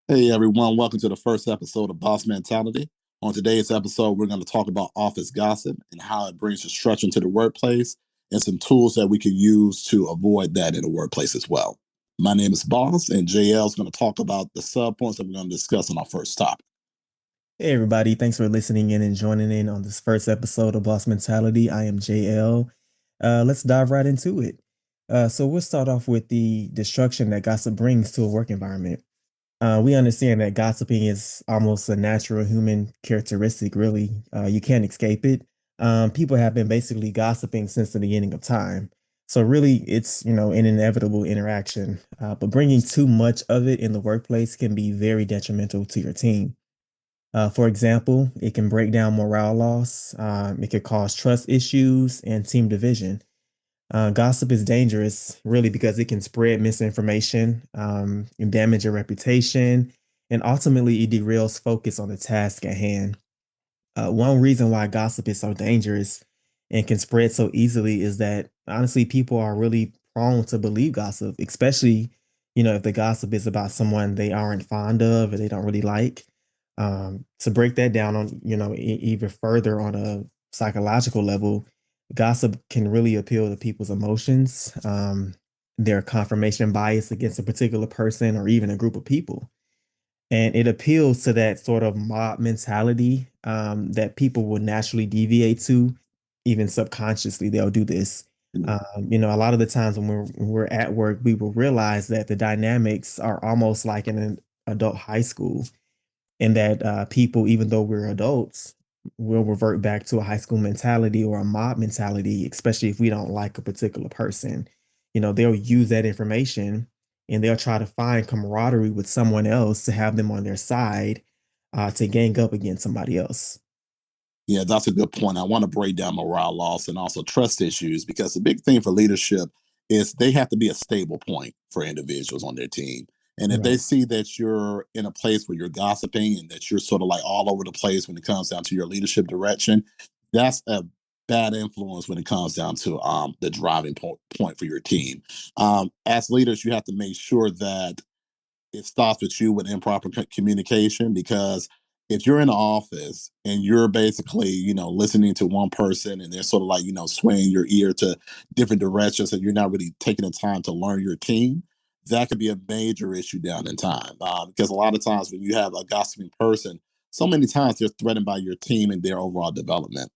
Hey everyone, welcome to the first episode of Boss Mentality. On today's episode, we're going to talk about office gossip and how it brings destruction to the workplace and some tools that we can use to avoid that in the workplace as well. My name is Boss, and JL is going to talk about the sub points that we're going to discuss on our first topic. Hey everybody, thanks for listening in and joining in on this first episode of Boss Mentality. I am JL. Let's dive right into it. So we'll start off with the destruction that gossip brings to a work environment. We understand that gossiping is almost a natural human characteristic, really. You can't escape it. People have been basically gossiping since the beginning of time. So really, it's an inevitable interaction. But bringing too much of it in the workplace can be very detrimental to your team. For example, it can break down morale loss, it could cause trust issues and team division. Gossip is dangerous, really, because it can spread misinformation, and damage your reputation, and ultimately it derails focus on the task at hand. One reason why gossip is so dangerous and can spread so easily is that honestly, people are really prone to believe gossip, especially, if the gossip is about someone they aren't fond of or they don't really like. To break that down on, even further on a psychological level, gossip can really appeal to people's emotions, their confirmation bias against a particular person or even a group of people, and it appeals to that sort of mob mentality that people will naturally deviate to, even subconsciously. They'll do this. A lot of the times when we're at work, we will realize that the dynamics are almost like in an adult high school, and that people, even though we're adults, will revert back to a high school mentality or a mob mentality, especially if we don't like a particular person. They'll use that information and they'll try to find camaraderie with someone else to have them on their side, to gang up against somebody else. Yeah, that's a good point. I want to break down morale loss and also trust issues because the big thing for leadership is they have to be a stable point for individuals on their team. And if they Right. see that you're in a place where you're gossiping and that you're sort of like all over the place when it comes down to your leadership direction, that's a bad influence when it comes down to the driving point for your team. As leaders, you have to make sure that it starts with you with improper communication because if you're in the office and you're basically listening to one person and they're sort of like swaying your ear to different directions and you're not really taking the time to learn your team, that could be a major issue down in time, because a lot of times when you have a gossiping person, so many times they're threatened by your team and their overall development.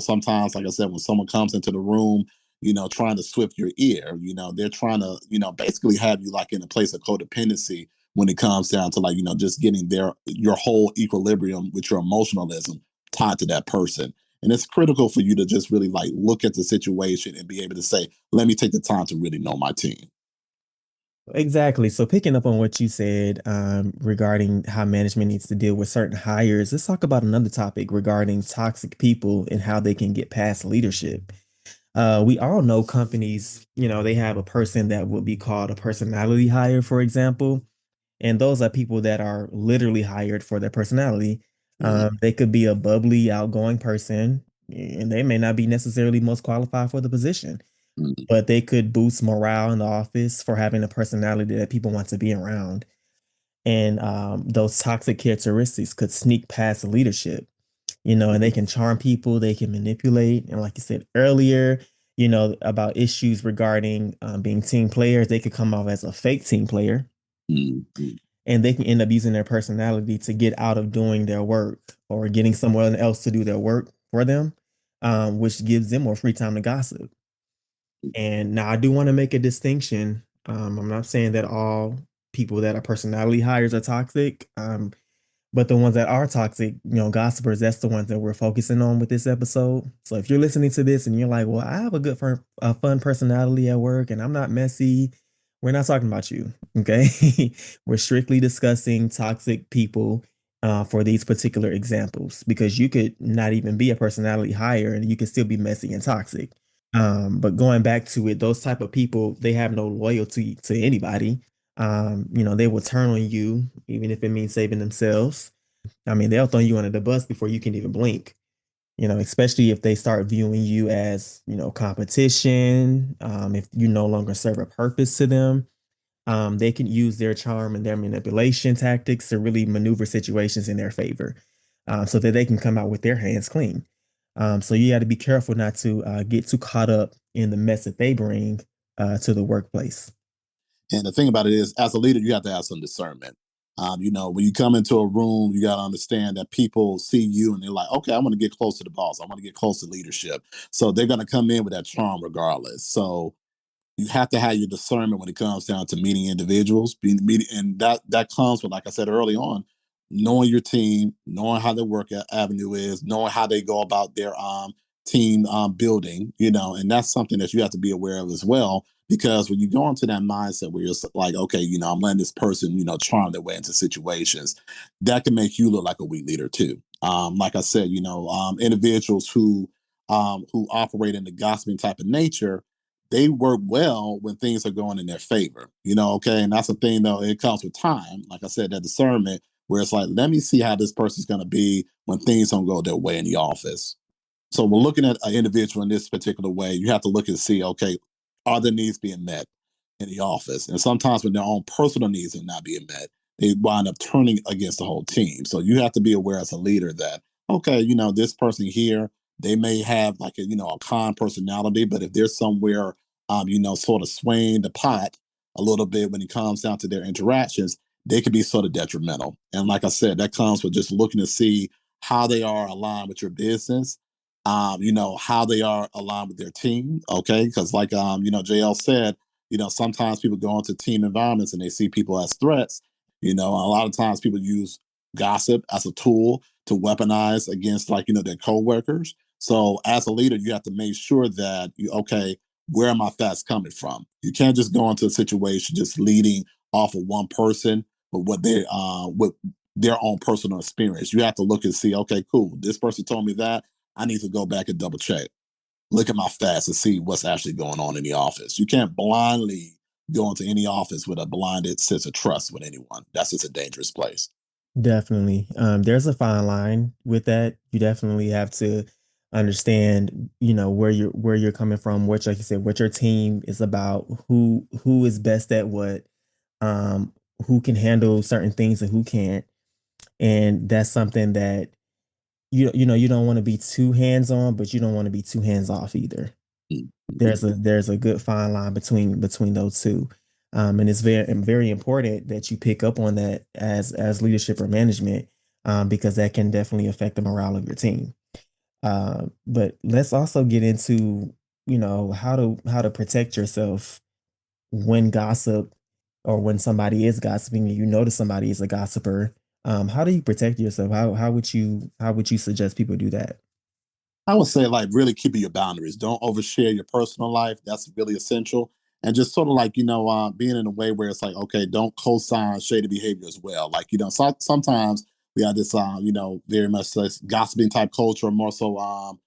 Sometimes, like I said, when someone comes into the room trying to swift your ear. They're trying to, basically have you like in a place of codependency when it comes down to like, just getting your whole equilibrium with your emotionalism tied to that person. And it's critical for you to just really like look at the situation and be able to say, let me take the time to really know my team. Exactly. So picking up on what you said, regarding how management needs to deal with certain hires, let's talk about another topic regarding toxic people and how they can get past leadership. We all know companies, they have a person that would be called a personality hire, for example. And those are people that are literally hired for their personality. Mhm. They could be a bubbly, outgoing person, and they may not be necessarily most qualified for the position, Mhm. but they could boost morale in the office for having a personality that people want to be around. And those toxic characteristics could sneak past leadership, and they can charm people, they can manipulate. And like you said earlier, about issues regarding being team players, they could come off as a fake team player, Mhm. and they can end up using their personality to get out of doing their work or getting someone else to do their work for them, which gives them more free time to gossip. And now I do want to make a distinction. I'm not saying that all people that are personality hires are toxic. But the ones that are toxic, gossipers, that's the ones that we're focusing on with this episode. So if you're listening to this and you're like, well, I have a good, fun personality at work and I'm not messy, we're not talking about you. Okay. We're strictly discussing toxic people, for these particular examples, because you could not even be a personality hire and you could still be messy and toxic. But going back to it, those type of people, they have no loyalty to anybody. They will turn on you, even if it means saving themselves. I mean, they'll throw you under the bus before you can even blink, especially if they start viewing you as, competition, if you no longer serve a purpose to them. they can use their charm and their manipulation tactics to really maneuver situations in their favor, so that they can come out with their hands clean. So you got to be careful not to get too caught up in the mess that they bring to the workplace. And the thing about it is, as a leader, you have to have some discernment. When you come into a room, you got to understand that people see you and they're like, okay, I want to get close to the boss. I want to get close to leadership. So they're going to come in with that charm regardless. So you have to have your discernment when it comes down to meeting individuals, and that comes with, like I said early on, knowing your team, knowing how their work avenue is, knowing how they go about their team building, and that's something that you have to be aware of as well. Because when you go into that mindset where you're like, okay, I'm letting this person, charm their way into situations, that can make you look like a weak leader too. Like I said, individuals who operate in the gossiping type of nature, they work well when things are going in their favor, okay? And that's the thing, though, it comes with time. Like I said, that discernment where it's like, let me see how this person's going to be when things don't go their way in the office. So we're looking at an individual in this particular way. You have to look and see, okay, are their needs being met in the office? And sometimes when their own personal needs are not being met, they wind up turning against the whole team. So you have to be aware as a leader that, okay, this person here, they may have like a calm personality, but if they're somewhere, sort of swaying the pot a little bit when it comes down to their interactions, they could be sort of detrimental. And like I said, that comes with just looking to see how they are aligned with your business, how they are aligned with their team. Okay. Because like, JL said, sometimes people go into team environments and they see people as threats. A lot of times people use gossip as a tool to weaponize against like, their coworkers. So as a leader, you have to make sure that okay, where are my facts coming from? You can't just go into a situation just leading off of one person, but what their own personal experience. You have to look and see, okay, cool. This person told me that. I need to go back and double check. Look at my facts and see what's actually going on in the office. You can't blindly go into any office with a blinded sense of trust with anyone. That's just a dangerous place. Definitely. There's a fine line with that. You definitely have to understand, where you're coming from, what, like you said, what your team is about, who is best at what, um, who can handle certain things and who can't. And that's something that you don't want to be too hands on, but you don't want to be too hands off either. Mhm. There's a good fine line between those two. And it's very important that you pick up on that as leadership or management, because that can definitely affect the morale of your team. But let's also get into how to protect yourself when gossip, or when somebody is gossiping and you notice somebody is a gossiper. How do you protect yourself? How would you suggest people do that? I would say like really keeping your boundaries. Don't overshare your personal life. That's really essential. And just sort of like, being in a way where it's like, okay, don't co-sign shady behavior as well. Like, sometimes we have this, very much this gossiping type culture, more so,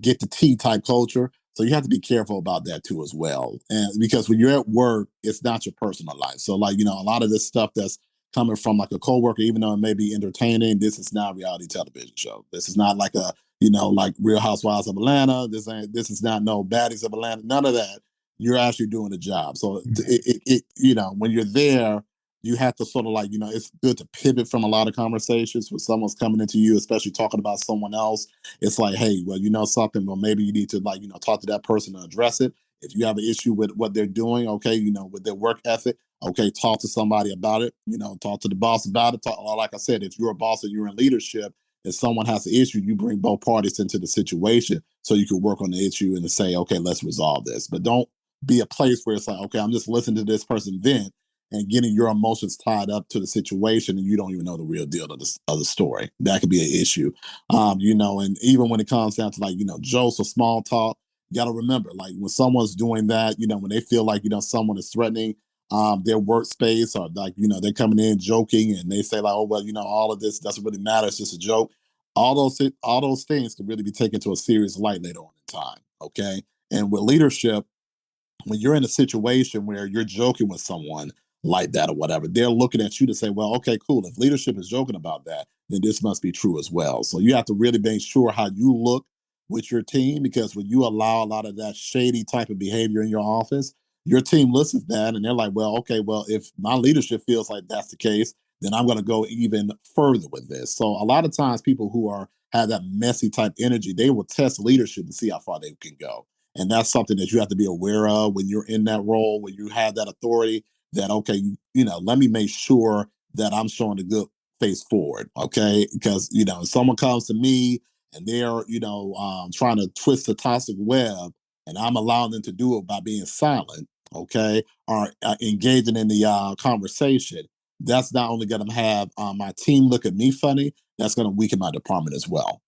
get the tea type culture. So you have to be careful about that too as well. And because when you're at work, it's not your personal life. So like, a lot of this stuff that's coming from like a coworker, even though it may be entertaining, this is not a reality television show. This is not like a like Real Housewives of Atlanta. This is not no Baddies of Atlanta. None of that. You're actually doing the job. So when you're there, you have to sort of like, it's good to pivot from a lot of conversations when someone's coming into you, especially talking about someone else. It's like, hey, well, something, well, maybe you need to like, talk to that person and address it. If you have an issue with what they're doing, okay, with their work ethic, okay, talk to somebody about it, talk to the boss about it. Like I said, if you're a boss and you're in leadership, if someone has an issue, you bring both parties into the situation so you can work on the issue and to say, okay, let's resolve this. But don't be a place where it's like, okay, I'm just listening to this person vent and getting your emotions tied up to the situation and you don't even know the real deal of the story. That could be an issue. And even when it comes down to like, jokes or small talk, you got to remember, like when someone's doing that, when they feel like, someone is threatening their workspace, or like they're coming in joking and they say like, oh well, all of this doesn't really matter, it's just a joke. All those things can really be taken to a serious light later on in time. Okay, and with leadership, when you're in a situation where you're joking with someone like that or whatever, they're looking at you to say, well, okay, cool. If leadership is joking about that, then this must be true as well. So you have to really make sure how you look with your team, because when you allow a lot of that shady type of behavior in your office, your team looks at that and they're like, well, okay, well, if my leadership feels like that's the case, then I'm going to go even further with this. So a lot of times people who are have that messy type energy, they will test leadership to see how far they can go. And that's something that you have to be aware of when you're in that role, when you have that authority, that, okay, let me make sure that I'm showing a good face forward. Okay. Because, if someone comes to me and they're, trying to twist the toxic web and I'm allowing them to do it by being silent, okay, or engaging in the conversation, that's not only going to have my team look at me funny, that's going to weaken my department as well.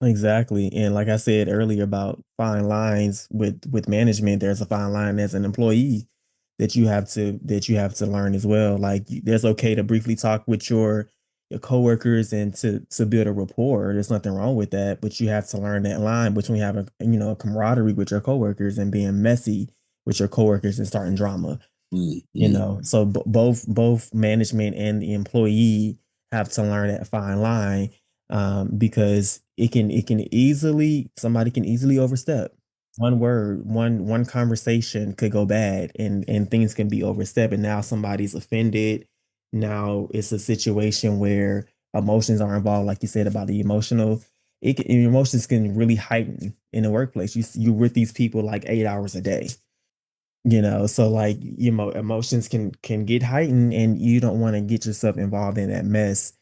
Exactly. And like I said earlier about fine lines with management, there's a fine line as an employee that you have to learn as well. Like there's okay to briefly talk with your coworkers and to build a rapport. There's nothing wrong with that, but you have to learn that line between having, a camaraderie with your coworkers and being messy with your coworkers and starting drama. Mm-hmm. So both management and the employee have to learn that fine line, because it can easily somebody can easily overstep. One word, one conversation could go bad, and things can be overstepped, and now somebody's offended. Now it's a situation where emotions are involved, like you said about the emotional. Your emotions can really heighten in the workplace. You're with these people like 8 hours a day, so like, emotions can get heightened, and you don't want to get yourself involved in that mess,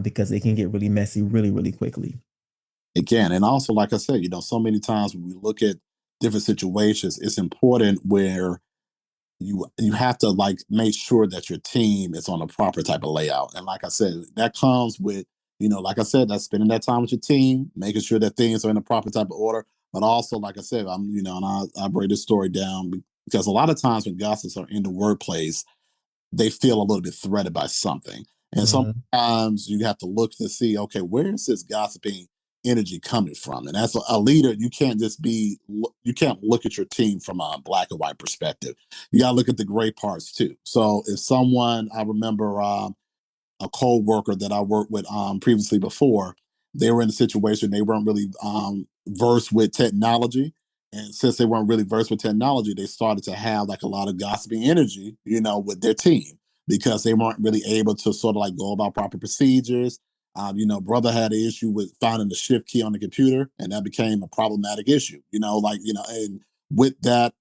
because it can get really messy really, really quickly. Again, and also, like I said, so many times when we look at different situations, it's important where you have to like make sure that your team is on a proper type of layout. And like I said, that comes with, like I said, that's spending that time with your team, making sure that things are in the proper type of order. But also, like I said, and I break this story down because a lot of times when gossips are in the workplace, they feel a little bit threatened by something. And Mhm. sometimes you have to look to see, okay, where is this gossiping energy coming from? And as a leader, you can't look at your team from a black and white perspective. You got to look at the gray parts too. So if someone, I remember a co-worker that I worked with previously before, they were in a situation they weren't really versed with technology. And since they weren't really versed with technology, they started to have like a lot of gossiping energy, with their team because they weren't really able to sort of like go about proper procedures. Brother had an issue with finding the shift key on the computer, and that became a problematic issue. And with that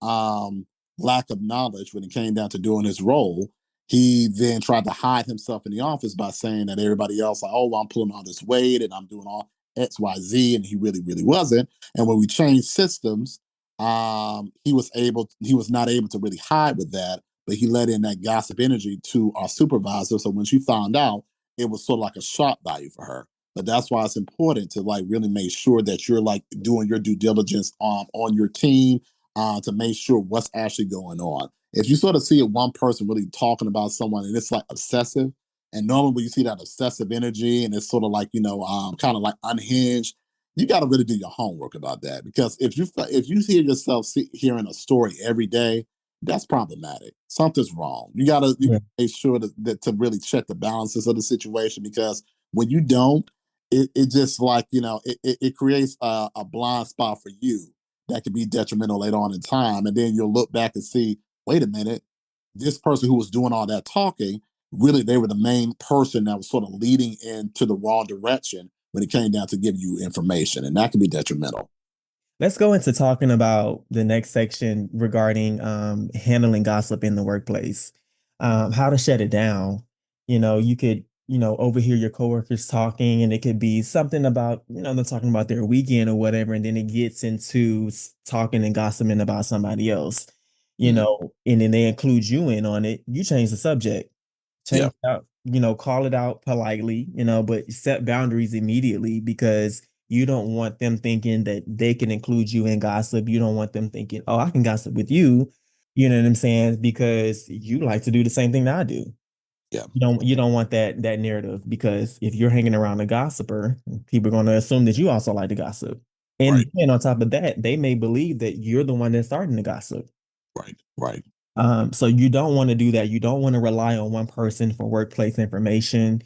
lack of knowledge when it came down to doing his role, he then tried to hide himself in the office by saying that everybody else, like, oh, well, I'm pulling all this weight and I'm doing all XYZ, and he really, really wasn't. And when we changed systems, he was not able to really hide with that, but he let in that gossip energy to our supervisor. So when she found out, it was sort of like a shock value for her. But that's why it's important to like really make sure that you're like doing your due diligence on your team to make sure what's actually going on. If you sort of see one person really talking about someone and it's like obsessive, and normally when you see that obsessive energy and it's sort of like kind of like unhinged, you got to really do your homework about that because if you hear yourself hearing a story every day, that's problematic. Something's wrong. You Yeah. gotta make sure to really check the balances of the situation because when you don't, it just like it creates a blind spot for you that could be detrimental later on in time, and then you'll look back and see, wait a minute, this person who was doing all that talking, really they were the main person that was sort of leading into the wrong direction when it came down to giving you information, and that can be detrimental. Let's go into talking about the next section regarding handling gossip in the workplace. How to shut it down. You could, overhear your coworkers talking, and it could be something about, they're talking about their weekend or whatever, and then it gets into talking and gossiping about somebody else, Mm, and then they include you in on it. You change the subject, yeah, change out, call it out politely, but set boundaries immediately because you don't want them thinking that they can include you in gossip. You don't want them thinking, oh, I can gossip with you. You know what I'm saying? Because you like to do the same thing that I do. yeah, You don't want that narrative because if you're hanging around a gossiper, people are going to assume that you also like to gossip. right, And then on top of that, they may believe that you're the one that's starting the gossip. right, right. So you don't want to do that. You don't want to rely on one person for workplace information.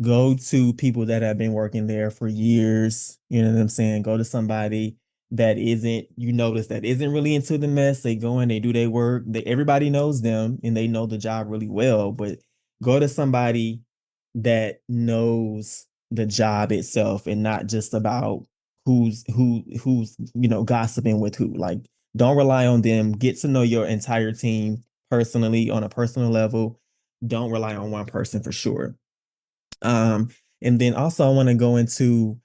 Go to people that have been working there for years. You know what I'm saying? Go to somebody that isn't, you notice that isn't really into the mess. They go in, they do their work. Everybody knows them and they know the job really well, but go to somebody that knows the job itself and not just about who's gossiping with who. Like, don't rely on them. Get to know your entire team personally on a personal level. Don't rely on one person for sure. Um, and then also I want to go into,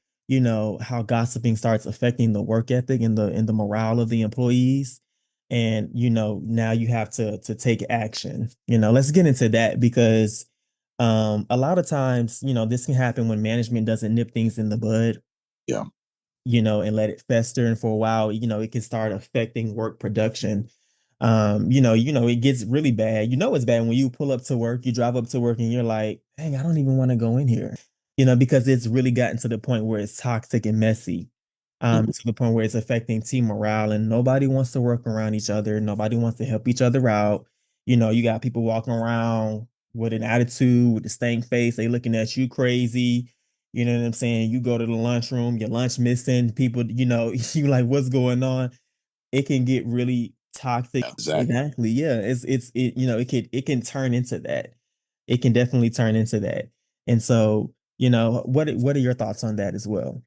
how gossiping starts affecting the work ethic and the morale of the employees. And now you have to take action. Let's get into that because a lot of times, this can happen when management doesn't nip things in the bud, Yeah. and let it fester. And for a while, it can start affecting work production. It gets really bad. It's bad when you pull up to work, you drive up to work and you're like, dang, I don't even want to go in here, because it's really gotten to the point where it's toxic and messy. Mhm. To the point where it's affecting team morale and nobody wants to work around each other. Nobody wants to help each other out. You got people walking around with an attitude, with a stank face. They looking at you crazy. You know what I'm saying? You go to the lunchroom, your lunch missing, people, you like, what's going on? It can get really toxic. Yeah, exactly. Exactly. Yeah. It can turn into that. It can definitely turn into that. And so, what are your thoughts on that as well?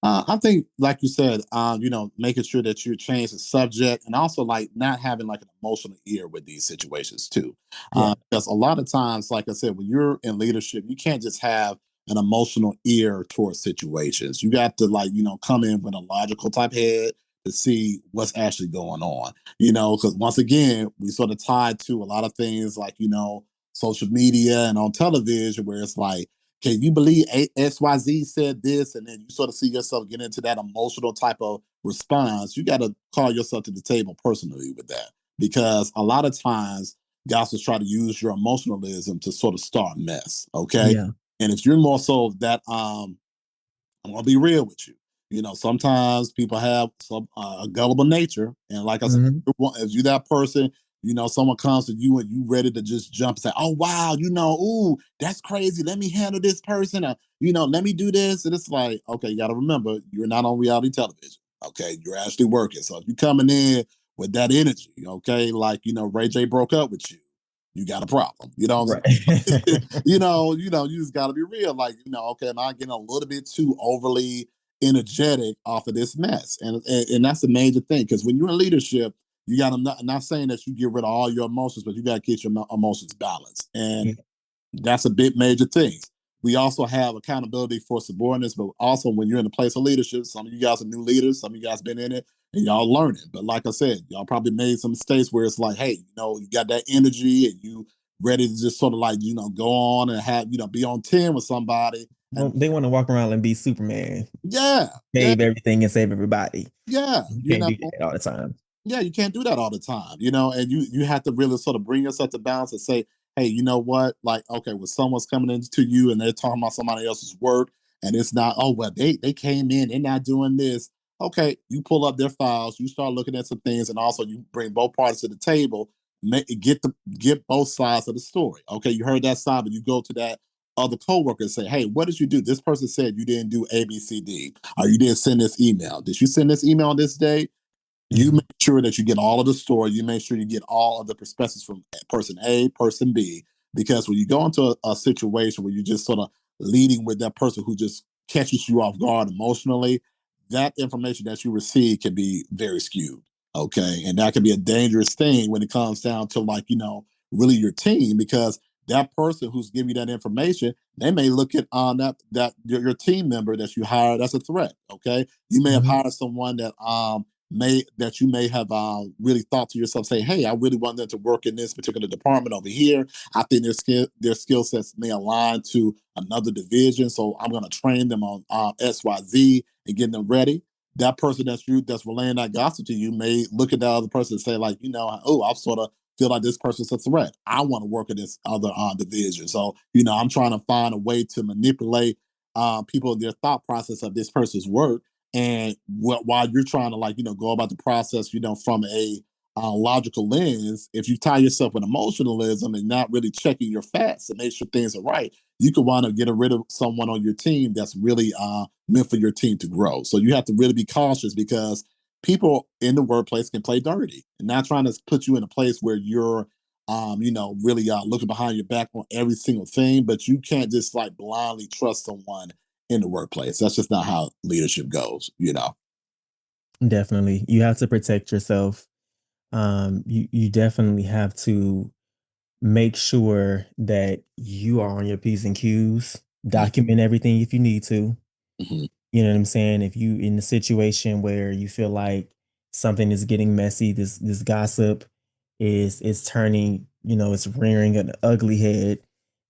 I think, like you said, making sure that you change the subject and also like not having like an emotional ear with these situations too. Yeah. Because a lot of times, like I said, when you're in leadership, you can't just have an emotional ear towards situations. You got to like, come in with a logical type head to see what's actually going on, because once again, we sort of tied to a lot of things like, social media and on television where it's like, can you believe XYZ said this? And then you sort of see yourself get into that emotional type of response. You got to call yourself to the table personally with that. Because a lot of times, gossips try to use your emotionalism to sort of start mess. Okay. Yeah. And if you're more so that I'm gonna be real with you. Sometimes people have some a gullible nature, and like I said, Hmm. if you that person, someone comes to you and you ready to just jump and say, "Oh wow, ooh, that's crazy. Let me handle this person. Let me do this." And it's like, okay, you got to remember, you're not on reality television. Okay, you're actually working. So if you're coming in with that energy, okay, like Ray J broke up with you, you got a problem. Right. You just got to be real. Like, okay, am I getting a little bit too overly energetic off of this mess? And that's the major thing because when you're in leadership, you got to not saying that you get rid of all your emotions, but you got to get your emotions balanced. And Yeah. that's a big major thing. We also have accountability for subordinates, but also when you're in a place of leadership, some of you guys are new leaders, some of you guys been in it, and y'all learning. But like I said, y'all probably made some mistakes where it's like, hey, you got that energy and you ready to just sort of like, go on and have, be on 10 with somebody. Well, And they want to walk around and be Superman, yeah, yeah, save everything and save everybody. yeah, You can't do that all the time. yeah, you can't do that all the time, and you have to really sort of bring yourself to balance and say, hey, you know what? Like, okay, when someone's coming into you and they're talking about somebody else's work and it's not, oh well, they came in, they're not doing this. Okay, you pull up their files, you start looking at some things, and also you bring both parties to the table, get both sides of the story. Okay, you heard that side, but you go to that other coworker and say, hey, what did you do? This person said you didn't do A, B, C, D, or you didn't send this email. Did you send this email on this day? You Mhm. make sure that you get all of the story. You make sure you get all of the perspectives from person A, person B, because when you go into a situation where you're just sort of leading with that person who just catches you off guard emotionally, that information that you receive can be very skewed. Okay. And that can be a dangerous thing when it comes down to like, really your team, because that person who's giving you that information, they may look at that your team member that you hired as a threat. Okay. You may have Mhm. hired someone that you may have really thought to yourself, say, "Hey, I really want them to work in this particular department over here. I think their skill sets may align to another division, so I'm going to train them on XYZ and get them ready." That person that's relaying that gossip to you may look at that other person and say, like, oh, I sort of feel like this person's a threat. I want to work in this other division, so I'm trying to find a way to manipulate people their thought process of this person's work, and while you're trying to like go about the process from a logical lens, if you tie yourself with emotionalism and not really checking your facts and make sure things are right, you could wind up getting rid of someone on your team that's really meant for your team to grow. So you have to really be cautious because people in the workplace can play dirty, and not trying to put you in a place where you're really looking behind your back on every single thing, but you can't just like blindly trust someone in the workplace. That's just not how leadership goes. Definitely. You have to protect yourself. You definitely have to make sure that you are on your P's and Q's. Mhm, Document everything if you need to. mhm. You know what I'm saying? If you in a situation where you feel like something is getting messy, this gossip is turning, it's rearing an ugly head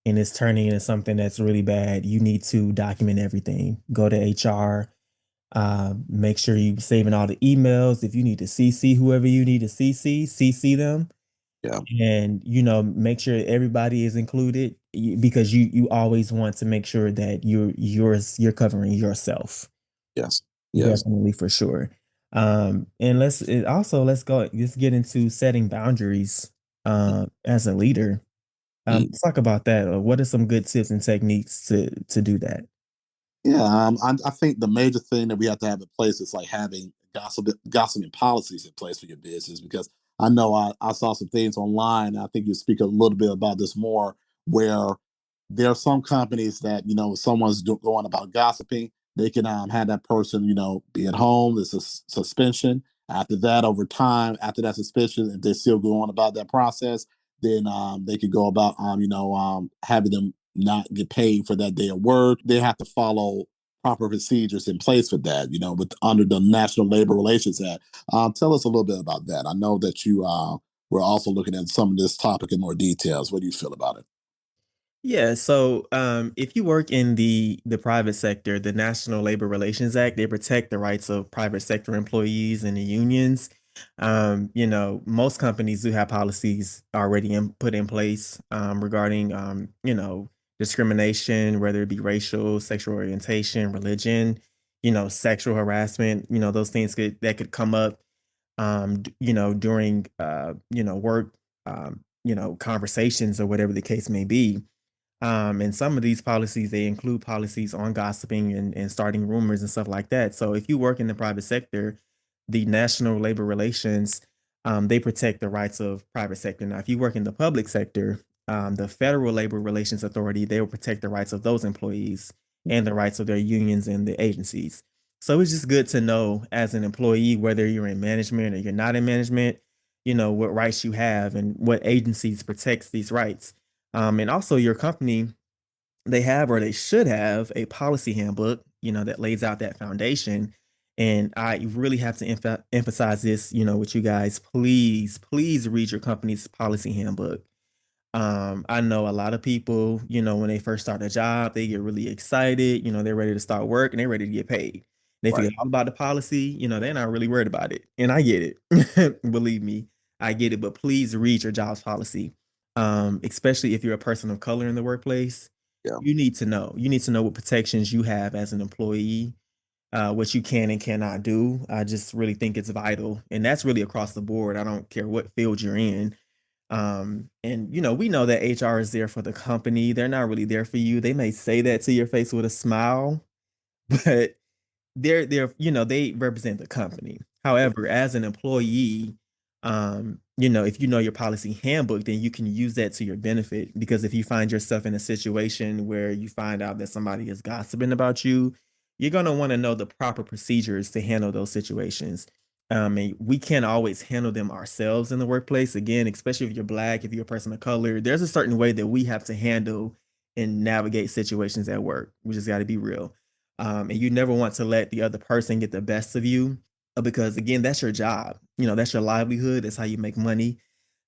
and it's turning into something that's really bad, you need to document everything. Go to HR, make sure you saving all the emails. If you need to CC whoever you need to CC them, Yeah. and make sure everybody is included, because you always want to make sure that you're covering yourself. Yes. Yes. Definitely, for sure. And let's get into setting boundaries as a leader. Mhm. Let's talk about that. What are some good tips and techniques to do that? Yeah, I think the major thing that we have to have in place is like having gossiping policies in place for your business. Because I know I saw some things online. And I think you speak a little bit about this more, where there are some companies that if someone's going about gossiping, they can have that person be at home. There's a suspension. After that, over time, after that suspension, if they still go on about that process, then they could go about having them not get paid for that day of work. They have to follow proper procedures in place for that, with under the National Labor Relations Act. Tell us a little bit about that. I know that you were also looking at some of this topic in more details. What do you feel about it? Yeah, so if you work in the private sector, the National Labor Relations Act, they protect the rights of private sector employees and the unions. Most companies do have policies already put in place regarding discrimination, whether it be racial, sexual orientation, religion, sexual harassment. Those things that could come up during work conversations or whatever the case may be. And some of these policies, they include policies on gossiping and starting rumors and stuff like that. So if you work in the private sector, the National Labor Relations, they protect the rights of private sector. Now, if you work in the public sector, the Federal Labor Relations Authority, they will protect the rights of those employees and the rights of their unions and the agencies. So it's just good to know as an employee, whether you're in management or you're not in management, what rights you have and what agencies protects these rights. And also your company, they have or they should have a policy handbook, that lays out that foundation. And I really have to emphasize this, with you guys. Please, please read your company's policy handbook. I know a lot of people, when they first start a job, they get really excited. They're ready to start work and they're ready to get paid. They Right. forget all about the policy. They're not really worried about it. And I get it. Believe me, I get it. But please read your job's policy. Especially if you're a person of color in the workplace, Yeah. you need to know. You need to know what protections you have as an employee, what you can and cannot do. I just really think it's vital. And that's really across the board. I don't care what field you're in. And we know that HR is there for the company. They're not really there for you. They may say that to your face with a smile, but they represent the company. Yeah. However, as an employee, if you know your policy handbook, then you can use that to your benefit. Because if you find yourself in a situation where you find out that somebody is gossiping about you, you're going to want to know the proper procedures to handle those situations. And we can't always handle them ourselves in the workplace. Again, especially if you're black, if you're a person of color, there's a certain way that we have to handle and navigate situations at work. We just got to be real. And you never want to let the other person get the best of you, because again, that's your job. That's your livelihood. That's how you make money.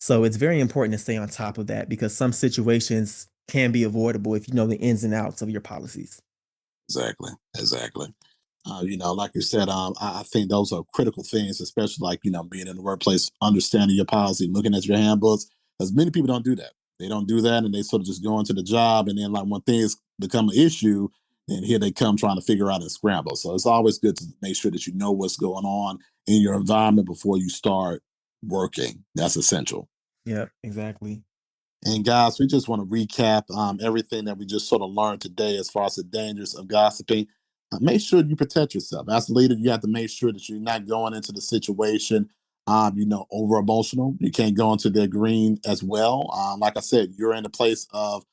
So it's very important to stay on top of that, because some situations can be avoidable if you know the ins and outs of your policies. Exactly. Exactly. Like you said, I think those are critical things, especially like, being in the workplace, understanding your policy, looking at your handbooks, because many people don't do that. They don't do that and they sort of just go into the job. And then, like, when things become an issue, then here they come trying to figure out and scramble. So it's always good to make sure that you know what's going on in your environment before you start working. That's essential. Yep, exactly. And guys, we just want to recap everything that we just sort of learned today as far as the dangers of gossiping. make sure you protect yourself. As a leader, you have to make sure that you're not going into the situation, over emotional. You can't go into the green as well. Like I said, you're in a place of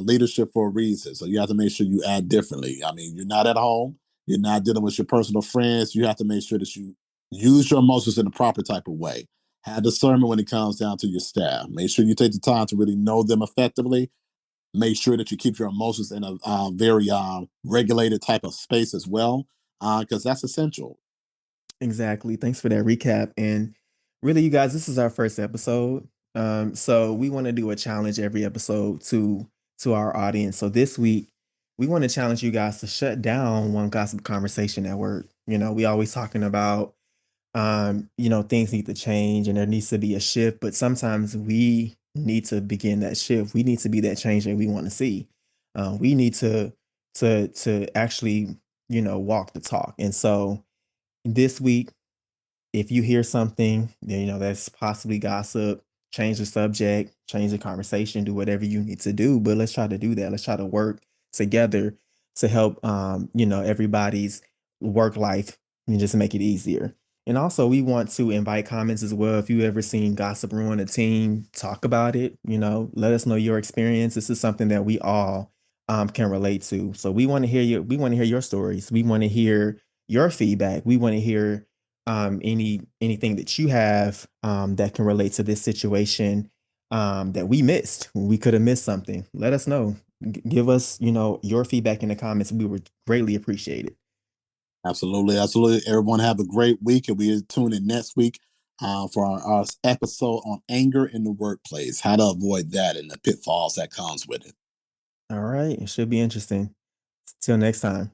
leadership for a reason, so you have to make sure you act differently. I mean, you're not at home. You're not dealing with your personal friends. You have to make sure that you use your emotions in the proper type of way. Have discernment when it comes down to your staff. Make sure you take the time to really know them effectively. Make sure that you keep your emotions in a very regulated type of space as well, because that's essential. Exactly. Thanks for that recap. And really, you guys, this is our first episode. So we want to do a challenge every episode to our audience. So this week, we want to challenge you guys to shut down one gossip conversation at work. We always talking about things need to change and there needs to be a shift, but sometimes we need to begin that shift. We need to be that change that we want to see. We need to actually, walk the talk. And so this week, if you hear something, that's possibly gossip, change the subject, change the conversation, do whatever you need to do. But let's try to do that. Let's try to work together to help, everybody's work life and just make it easier. And also, we want to invite comments as well. If you ever seen gossip ruin a team, talk about it. Let us know your experience. This is something that we all can relate to. So we want to hear you. We want to hear your stories. We want to hear your feedback. We want to hear anything that you have that can relate to this situation that we missed. We could have missed something. Let us know. Give us, your feedback in the comments. We would greatly appreciate it. Absolutely, absolutely. Everyone have a great week, and we tune in next week for our episode on anger in the workplace, how to avoid that and the pitfalls that comes with it. All right. It should be interesting. Till next time.